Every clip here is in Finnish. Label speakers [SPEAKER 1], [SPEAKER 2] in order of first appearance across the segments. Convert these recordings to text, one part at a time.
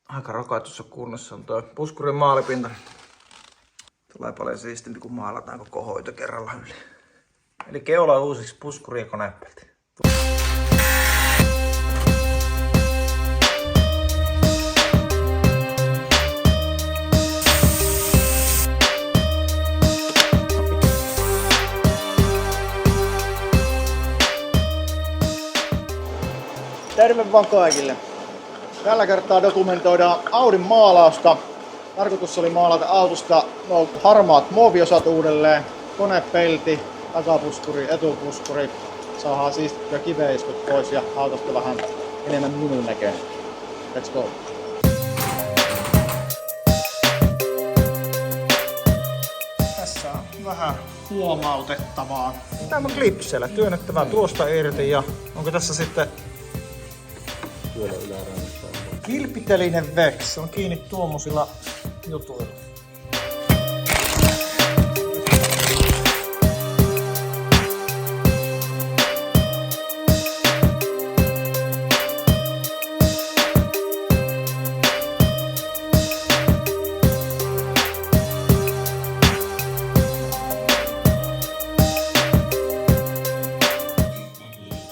[SPEAKER 1] aika rokatussa kunnossa on tuo puskurin maalipinta. Tulee paljon siistimpi, kun maalataan koko hoito kerralla yli. Eli keula uusiksi puskuri ja konepelti.
[SPEAKER 2] Terve vaan kaikille! Tällä kertaa dokumentoidaan Audin maalausta. Tarkoitus oli maalata autosta harmaat muoviosat uudelleen, konepelti, takapuskuri, etupuskuri. Saadaan siistittyä kiveiskut pois ja autosta vähän enemmän minun näköinen. Let's go! Tässä on vähän huomautettavaa.
[SPEAKER 1] Tämä on klipsellä työnnettävää tuosta irti ja onko tässä sitten kilpitelinen veksi, se on kiinni tuommoisilla jutuilla.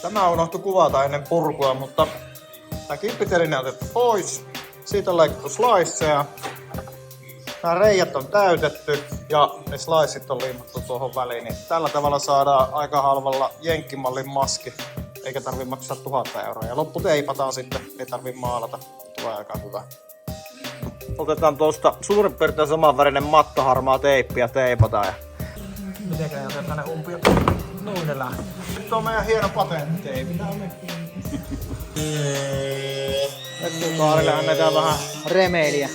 [SPEAKER 1] Tämä unohtui kuvata ennen purkua, mutta tämä kilpiteline on otettu pois. Siitä on leikattu sliceja. Nämä reijät on täytetty ja ne sliceit on liimattu tuohon väliin. Niin tällä tavalla saadaan aika halvalla jenkkimallin maski. Eikä tarvitse maksaa 1000 €. Ja loppu teipataan sitten, ei tarvitse maalata. Tulee aika hyvä. Otetaan tuosta suurin piirtein samanvärinen mattoharmaa teippi ja teipataan. Mitenkään otetaan ne umpia? Noin ne lähtee. Nyt on meidän hieno patentti.
[SPEAKER 2] Nyt Kaarille annetaan vähän remeliä.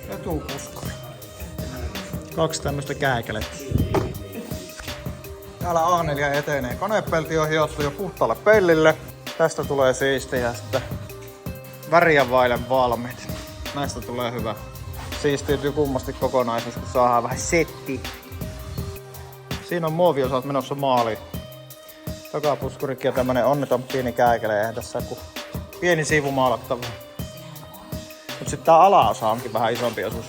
[SPEAKER 1] Etupuskuri. 2 tämmöstä kääkelettä. Täällä A4 etenee. Konepelti on hiottu jo puhtaalle pellille. Tästä tulee siistiä ja sitten väriä vaille valmiit. Näistä tulee hyvä. Siistiytyy kummasti kokonaisuus, kun saadaan vähän setti. Siinä on muoviosat menossa maaliin. Takapuskurikin ja tämmönen onneton pieni kääkele. Eihän tässä kuin pieni siivu maalattava. Mut sit tää alaosa onkin vähän isompi osuus.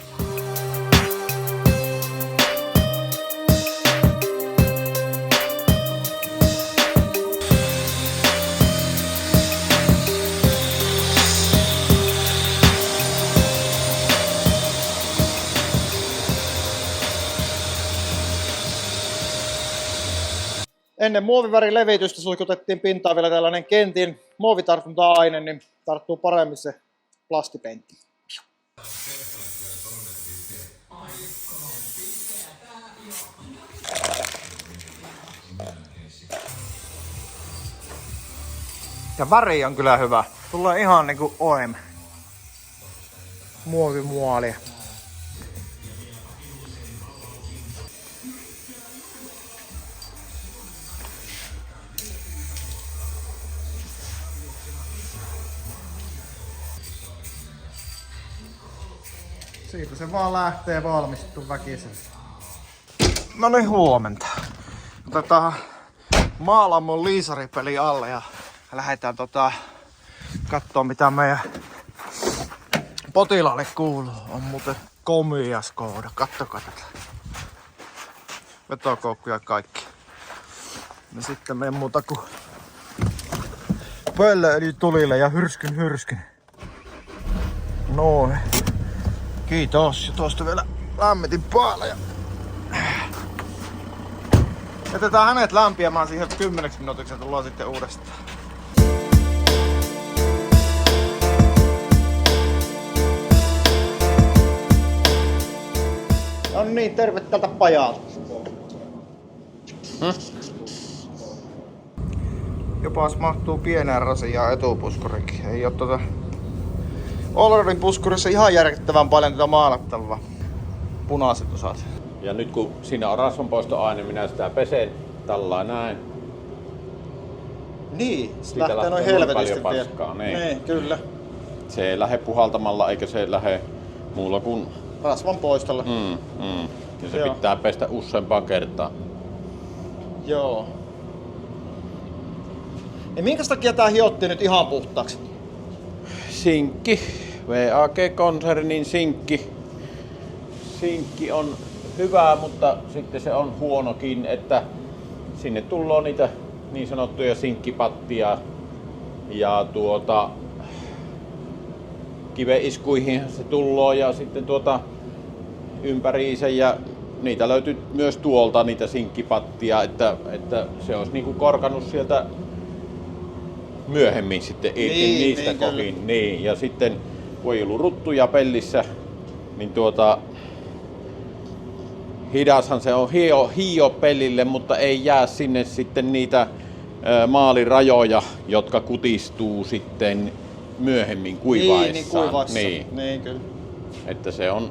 [SPEAKER 2] Ennen muovivärin levitystä suihkutettiin pintaan vielä tällainen Kentin muovitartunta-aine, niin tarttuu paremmin se plastipentti.
[SPEAKER 1] Ja väri on kyllä hyvä. Tulee ihan niinku OM. Muovimuolia.
[SPEAKER 2] Siitä se vaan lähtee valmistuu väkisin.
[SPEAKER 1] No niin, huomenta. Otetaan Maalamon liisaripeli alle ja lähdetään kattoo mitä meidän potilaalle kuuluu. On muuten komia Skoda. Kattokaa tätä. Vetokoukkuja kaikki. Ja sitten meidän muuta kuin pöllööljy tulille ja hyrskyn. Noin. Kiitos. Ja tuosta vielä lämmitin päällä. Ja jätetään hänet lämpiämään siihen 10 minuutiksi ja tullaan sitten uudestaan.
[SPEAKER 2] No niin, terve tältä pajalta.
[SPEAKER 1] Jopas mahtuu pieneen rasiaan etupuskurikin. Ei oo Allroadin puskurissa ihan järkyttävän paljon tätä maalattavaa. Punaiset osat.
[SPEAKER 3] Ja nyt kun siinä on rasvanpoistoaine, minä sitä pesen tällä näin.
[SPEAKER 2] Niin, se
[SPEAKER 3] Siitä
[SPEAKER 2] lähtee noin helvetisti vielä. Niin, kyllä.
[SPEAKER 3] Se ei lähde puhaltamalla eikä se lähde muulla kuin
[SPEAKER 2] rasvan poistolla.
[SPEAKER 3] Ja se pitää pestä useampaan kertaan.
[SPEAKER 2] Joo. Ja minkä takia tää hiottiin nyt ihan puhtaaksi?
[SPEAKER 3] Sinkki. VAG-konsernin sinkki. Sinkki on hyvä, mutta sitten se on huonokin, että sinne tulee niitä niin sanottuja sinkkipattia ja kiveiskuihin se tulloo ja sitten ympäriinsä ja niitä löytyy myös tuolta niitä sinkkipattia, että se olisi niinku korkannut sieltä myöhemmin sitten niistä kohin. Niin, ja sitten kun ei ollut ruttuja pellissä, niin hidashan se on hio pellille, mutta ei jää sinne sitten niitä maalirajoja, jotka kutistuu sitten myöhemmin kuivaessaan.
[SPEAKER 2] Niin, kyllä.
[SPEAKER 3] Että se on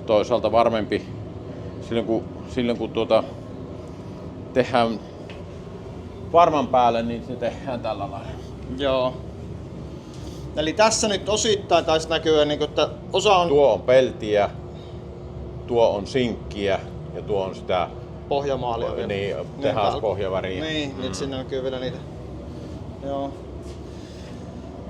[SPEAKER 3] toisaalta varmempi silloin kun tehdään varman päälle, niin se tehdään tällä lailla.
[SPEAKER 2] Joo. Eli tässä nyt osittain taisi näkyä, että osa on...
[SPEAKER 3] Tuo on peltiä, tuo on sinkkiä ja tuo on sitä
[SPEAKER 2] pohjamaalia vielä.
[SPEAKER 3] Niin, tehaspohjaväriä.
[SPEAKER 2] Niin, nyt sinne näkyy vielä niitä. Joo.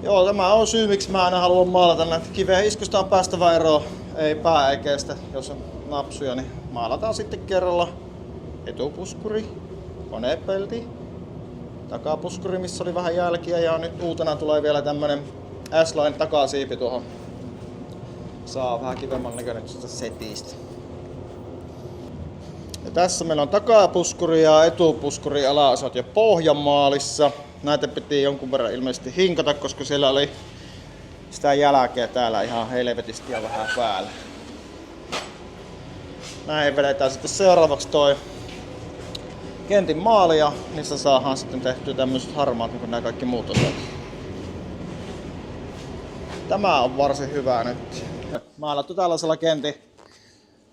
[SPEAKER 2] Joo, tämä on syy, miksi mä aina haluan maalata näitä. Kiveen iskusta on päästävä eroon. Ei pää eikä kestä, jos on napsuja, niin maalataan sitten kerralla etupuskuri, konepelti, takapuskuri, missä oli vähän jälkiä, ja nyt uutena tulee vielä tämmönen S-line takasiipi tuohon. Saa vähän kivemman näköinen setistä. Ja tässä meillä on takapuskuri ja etupuskuri alaosat jo pohjamaalissa. Näitä piti jonkun verran ilmeisesti hinkata, koska siellä oli sitä jälkeä täällä ihan helvetisti ja vähän päällä. Näin vedetään sitten seuraavaksi toi kentin maali ja niistä saadaan sitten tehtyä tämmöiset harmaat niin kuin nämä kaikki muut osat. Tämä on varsin hyvä nyt. Maalattu tällaisella kentin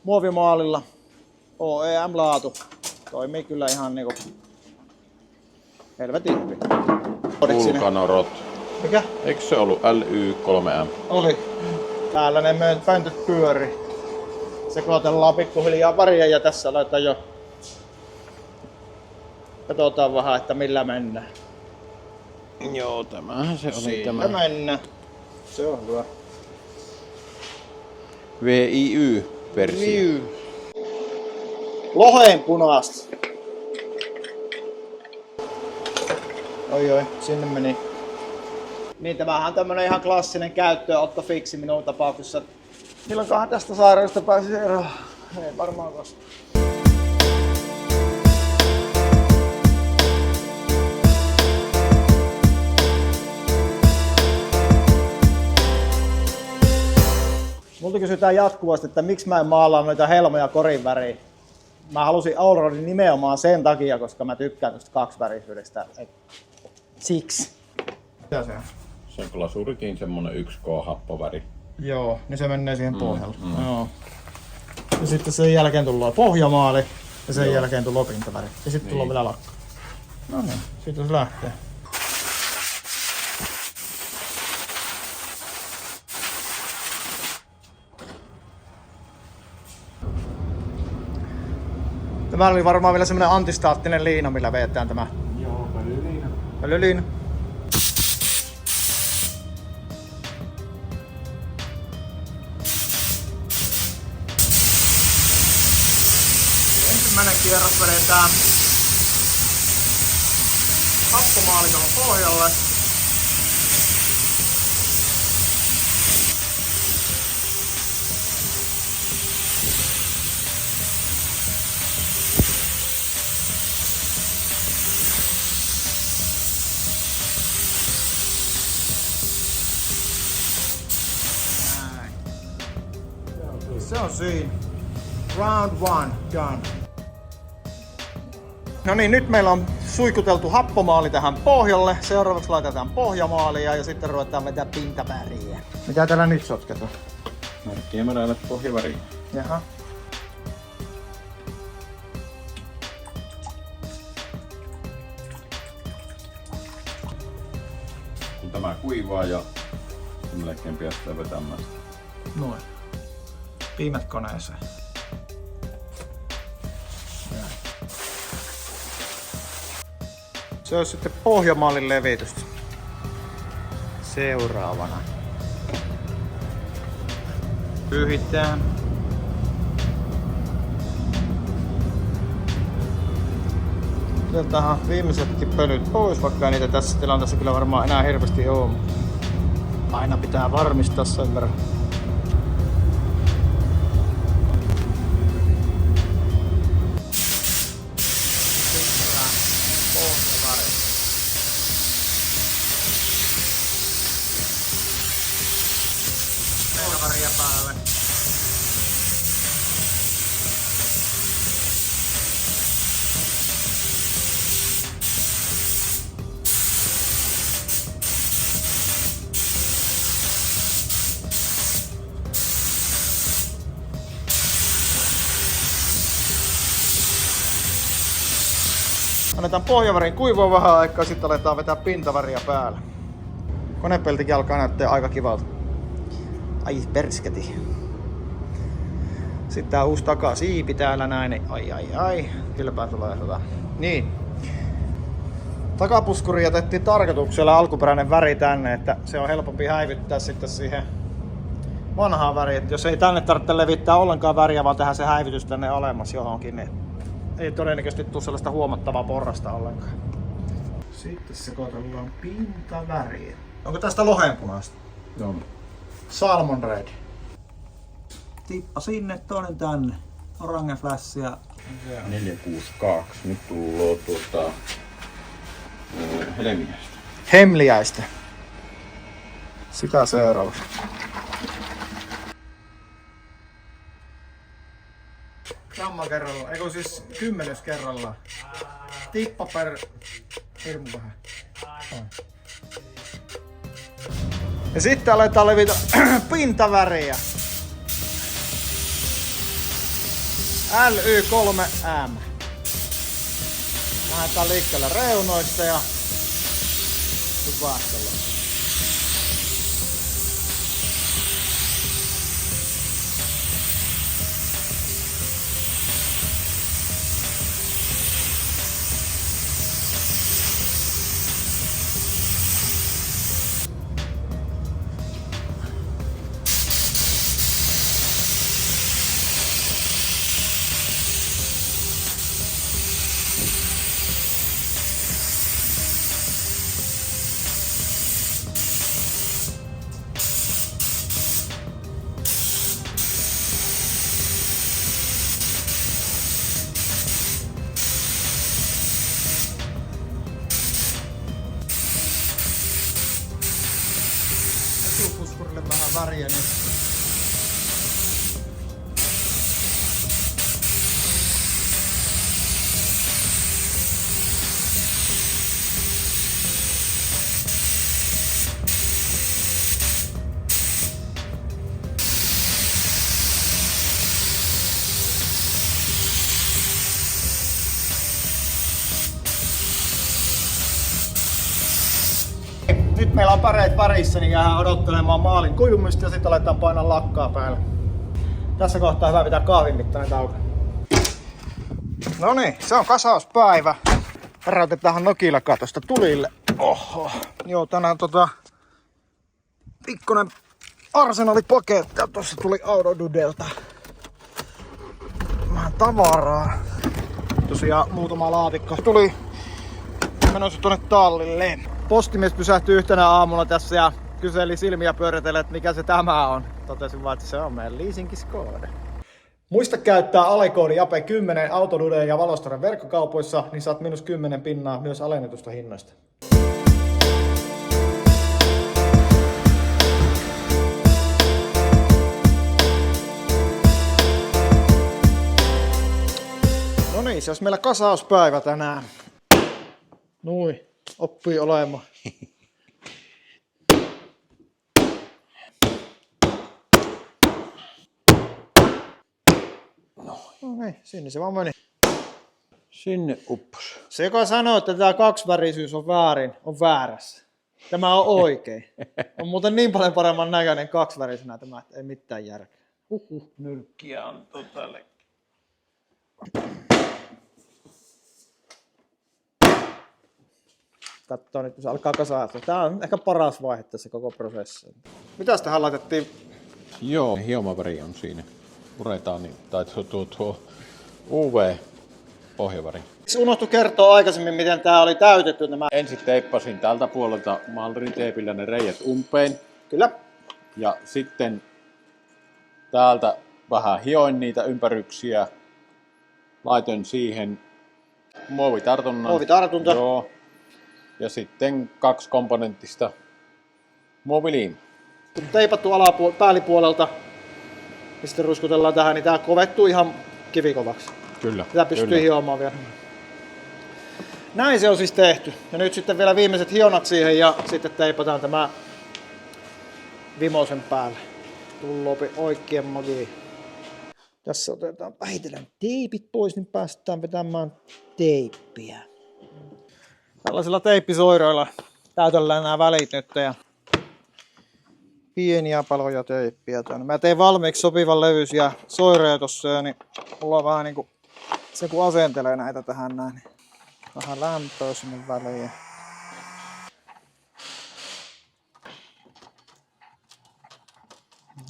[SPEAKER 2] muovimaalilla. OEM-laatu. Toimii kyllä ihan niinku helvetin hyvin.
[SPEAKER 3] Vulcanorot.
[SPEAKER 2] Mikä?
[SPEAKER 3] Eikö se ollut LY3M?
[SPEAKER 2] Oli. Täällä ne pöntöt pyöri. Sekoitellaan pikkuhiljaa väriä ja tässä aletaan jo. Katsotaan vähän, että millä mennään.
[SPEAKER 3] Joo, tämähän se oli
[SPEAKER 2] Siitä
[SPEAKER 3] tämä.
[SPEAKER 2] mennään. Se on hyvä.
[SPEAKER 3] VIY-versio.
[SPEAKER 2] Lohen punaista. Oi, sinne meni. Niin tämähän on tämmönen ihan klassinen käyttöönottofiksi minun tapauksessa. Milloinkohan tästä sairaudesta pääsisi eroon? Ei varmaan koskaan. Multa kysytään jatkuvasti, että miksi mä en maalaa noita helmoja korin väriin. Mä halusin Allroadin nimenomaan sen takia, koska mä tykkään tuosta kaksivärisyydestä. Siksi. Mitä se on?
[SPEAKER 3] Se on glasurikin semmonen 1K-happoväri.
[SPEAKER 2] Joo, niin se menee siihen pohjalle. Joo. Ja sitten sen jälkeen tulee pohjamaali ja sen jälkeen tulee pintaväri. Ja sitten tulee vielä lakka. No niin, siitä se lähtee. Tämä oli varmaan vielä semmonen antistaattinen liina, millä vedetään tämä.
[SPEAKER 3] Joo, pölyliina.
[SPEAKER 2] Pölyliina. Ensimmäinen kierros vedetään happomaali tuohon pohjalle. Se on siinä. Round 1 done. No niin, nyt meillä on suikuteltu happomaali tähän pohjalle. Seuraavaksi laitetaan pohjamaalia ja sitten ruvetaan vetää pintaväriä. Mitä täällä nyt sotketaan?
[SPEAKER 3] Merkkiemärälle pohjaväriä.
[SPEAKER 2] Jaha.
[SPEAKER 3] Kun tämä kuivaa ja melkein päästään vetämään sitä.
[SPEAKER 2] Noin. Piimät koneeseen. Se on sitten pohjamaalin levitystä. Seuraavana. Pyyhitään. Sieltähän viimeisetkin pölyt pois, vaikka niitä tässä tilanteessa kyllä varmaan enää hirveästi oo. Aina pitää varmistaa sen verran. Pohjaväriä päälle. Annetaan pohjavärin kuivua vähän aikaa, sitten aletaan vetää pintaväriä päälle. Konepeltikin alkaa näyttää aika kivalta. Ai persketi. Sitten tää uusi takasiipi täällä näin. Ai. Kylläpä tulee hyvä. Niin. Takapuskuri jätettiin tarkoituksella alkuperäinen väri tänne, että se on helpompi häivyttää sitten siihen vanhaan väriin. Et jos ei tänne tarvitse levittää ollenkaan väriä, vaan tehdä se häivytys tänne alemmas johonkin, niin ei todennäköisesti tule sellaista huomattavaa porrasta ollenkaan. Sitten sekoitellaan pintaväriä. Onko tästä lohenpunaista?
[SPEAKER 3] Joo.
[SPEAKER 2] Salmon red. Tippa sinne, toinen tänne. Orange flash ja
[SPEAKER 3] 462. Nyt tullaan helmiäistä.
[SPEAKER 2] hemliäistä. Sitä seuraavaksi. Gramma kerralla, eikö siis 10 kerrallaan. Tippa per hirmu vähän. Ja sitten aletaan levitä pintaväriä. LY3M. Lähdetään liikkeelle reunoista ja vaihtelua. Puskurille vähän väriä, niin nyt meillä on päreet värissä, niin jäädään odottelemaan maalin kuivumista ja sitten aletaan painaa lakkaa päälle. Tässä kohtaa hyvä pitää kahvin mittainen tauko. No niin, se on kasauspäivä. Päräytetään nokilaka tosta tulille. Oho. Joo, tänään pikkunen arsenaalipaketti ja tossa tuli Autodudelta vähän tavaraa. Tosiaan muutama laatikko tuli menossa tuonne tallille. Postimies pysähtyi yhtenä aamulla tässä ja kyseli silmiä pyöritellä, että mikä se tämä on. Totesin vaan, että se on meidän leasingiskoode. Muista käyttää alekoodi JAPE10 Autoduden ja Valostoren verkkokaupoissa, niin saat -10% myös alennetusta hinnasta. No niin, se olisi meillä kasauspäivä tänään. Noin. Oppii olemaan. No niin, sinne se vaan meni.
[SPEAKER 3] Sinne uppos.
[SPEAKER 2] Se, joka sanoo, että tämä kaksivärisyys on väärin, on väärässä. Tämä on oikein. On muuten niin paljon paremman näköinen kaksivärisenä tämä, että ei mitään järkeä.
[SPEAKER 3] Nyrkkiä on totalle.
[SPEAKER 2] Katsoo nyt, kun se alkaa kasautua. Tää on ehkä paras vaihe tässä koko prosessissa. Mitäs tähän laitettiin?
[SPEAKER 3] Joo, hiomaväri on siinä. Puretaan niin, tai tuo UV-pohjaväri.
[SPEAKER 2] Unohtu kertoa aikaisemmin, miten tää oli täytetty nämä.
[SPEAKER 3] Ensin teippasin tältä puolelta maalriteipillä ne reijät umpeen.
[SPEAKER 2] Kyllä.
[SPEAKER 3] Ja sitten täältä vähän hioin niitä ympäryksiä. Laitoin siihen muovitartunnan.
[SPEAKER 2] Muovitartunta.
[SPEAKER 3] Joo. Ja sitten 2 komponenttista muoviliimaa.
[SPEAKER 2] Kun teipattu päällipuolelta ja sitten ruskutellaan tähän, niin tää kovettuu ihan kivikovaksi.
[SPEAKER 3] Kyllä.
[SPEAKER 2] Tätä pystyy hiomaan vielä. Näin se on siis tehty. Ja nyt sitten vielä viimeiset hionat siihen ja sitten teipataan tämä vimosen päälle. Tulloopi oikein magia. Tässä otetaan vähitellen teipit pois, niin päästään vetämään teippiä. Tällaisilla teippisoiroilla täytellään nämä välit nyt ja pieniä paloja teippiä tänne. Mä tein valmiiksi sopivan levyisiä soiroja tossa, niin mulla on vähän niinku se kun asentelee näitä tähän näin, niin vähän lämpöä sinne väliin.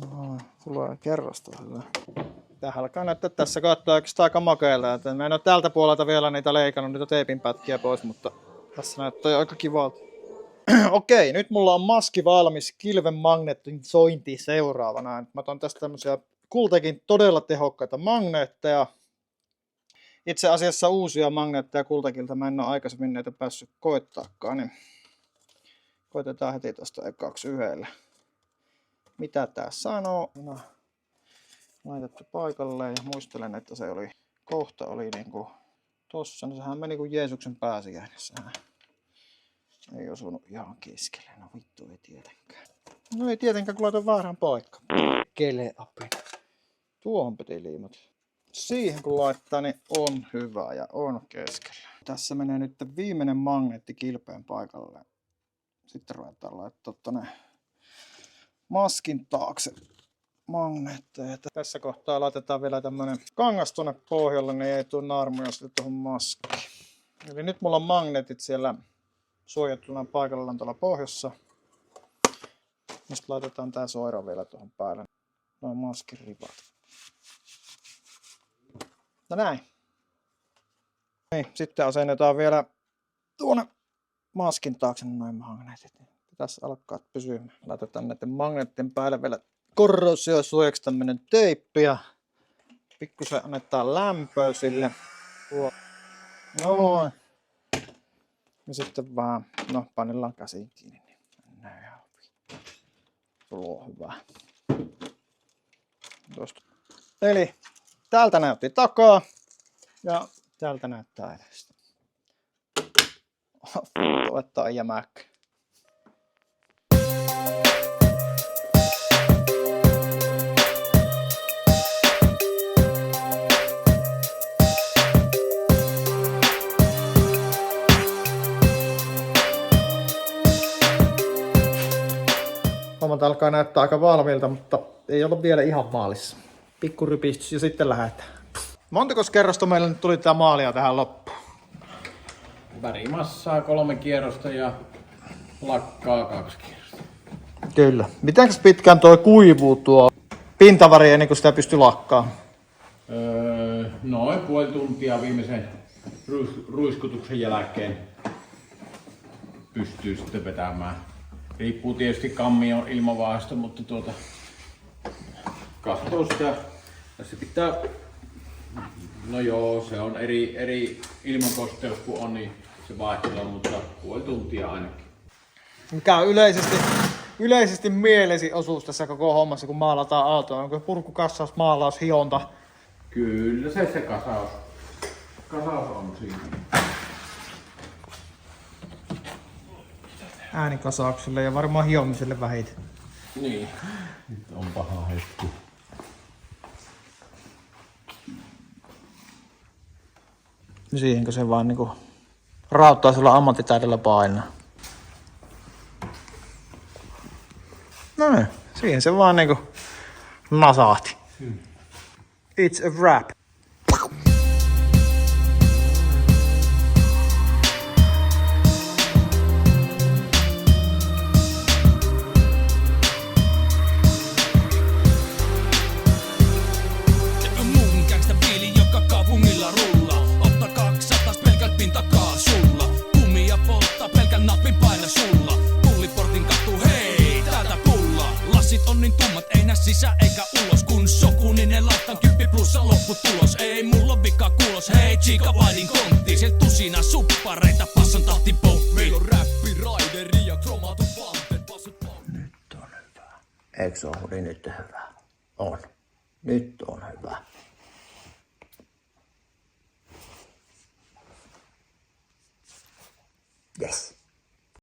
[SPEAKER 2] No, tulee kerrasta hyvä. Tähän alkaa näyttää tässä katsoa oikeastaan aika makealta. Mä en ole tältä puolelta vielä niitä leikannut, niitä teipin pätkiä pois, mutta tässä näyttää aika kivalta. Okei, nyt mulla on maski valmis, kilven magnetisointi seuraavana. Mä otan tästä tämmösiä Kultekin todella tehokkaita magneetteja. Itse asiassa uusia magneetteja Kultekilta, mä en ole aikaisemmin näitä päässyt koettaakaan, niin koitetaan heti tosta ekaksi yhdellä. Mitä tää sanoo? No, laitettu paikalleen ja muistelen, että se oli kohta oli niinku tossa, niin sehän meni kuin Jeesuksen pääsiäinen. Ei osunut ihan keskelle, no vittu ei tietenkään. No ei tietenkään, kun laitan väärään paikkaan. Keleapin. Tuohon piti liimata. Siihen kun laittaa, niin on hyvä ja on keskellä. Tässä menee nyt viimeinen magneetti kilpeen paikalle. Sitten ruvetaan laittaa tonne maskin taakse magneetteja. Tässä kohtaa laitetaan vielä tämmönen kangas tonne pohjalle, niin ei tuu naarmuja sitten tuohon maskiin. Eli nyt mulla on magneetit siellä suojattuna paikallaan tuolla pohjassa. Sitten laitetaan tää soira vielä tuohon päälle. Noin maskin ripat. No näin. Niin, sitten asennetaan vielä tuonne maskin taakse noin magneetit. Pitäisi alkaa pysymään. Laitetaan näiden magneettien päälle vielä korrosiosuojaksi tämmönen teippi ja pikkusen annetaan lämpöä sille. Noin. Ja sitten vaan, no painellaan käsiin kiinni. Näin. Sulla on hyvä. Tuosta. Eli täältä näytti takaa ja täältä näyttää edestä. Tuottaa jämäkkä. Hommat alkaa näyttää aika valmiilta, mutta ei ollut vielä ihan maalissa. Pikku rypistys ja sitten lähdetään. Montako kerrosta meillä nyt tuli tää maalia tähän loppuun?
[SPEAKER 3] Värimassaa 3 kierrosta ja lakkaa 2 kierrosta.
[SPEAKER 2] Kyllä. Mitenkäs pitkään toi kuivuu tuo pintavari ennen kuin sitä pystyy lakkaamaan?
[SPEAKER 3] Noin puoli tuntia viimeisen ruiskutuksen jälkeen pystyy sitten vetämään. Riippuu tietysti kammion ilmavaahdosta, mutta katsoo sitä. Tässä pitää, no joo, se on eri ilmankosteus kun on, niin se vaihtelee, mutta puoli tuntia ainakin.
[SPEAKER 2] Mikä on yleisesti mielesi osuus tässä koko hommassa, kun maalataan autoa? Onko purkukassaus, maalaus, hionta?
[SPEAKER 3] Kyllä se kasaus on siinä.
[SPEAKER 2] Äänikasaukselle ja varmaan hiomiselle vähiten.
[SPEAKER 3] Niin, nyt on paha hetki.
[SPEAKER 2] Siihenkö se vaan niinku rautaisella ammattitaidolla painaa? No niin, siihen se vaan niinku nasahti. It's a wrap.
[SPEAKER 4] sisään eikä ulos. Kun sokuninen laittan 10 plussa lopputulos. Ei mulla vika kuulos, hei chica vaidin kontti. Sielt tusina suppareita, passan tahti poppi. Meillä on räppi, raideri ja kromatut vanteet.
[SPEAKER 5] Nyt on hyvä. Eikö se ole nyt hyvä? On. Nyt on hyvä. Yes.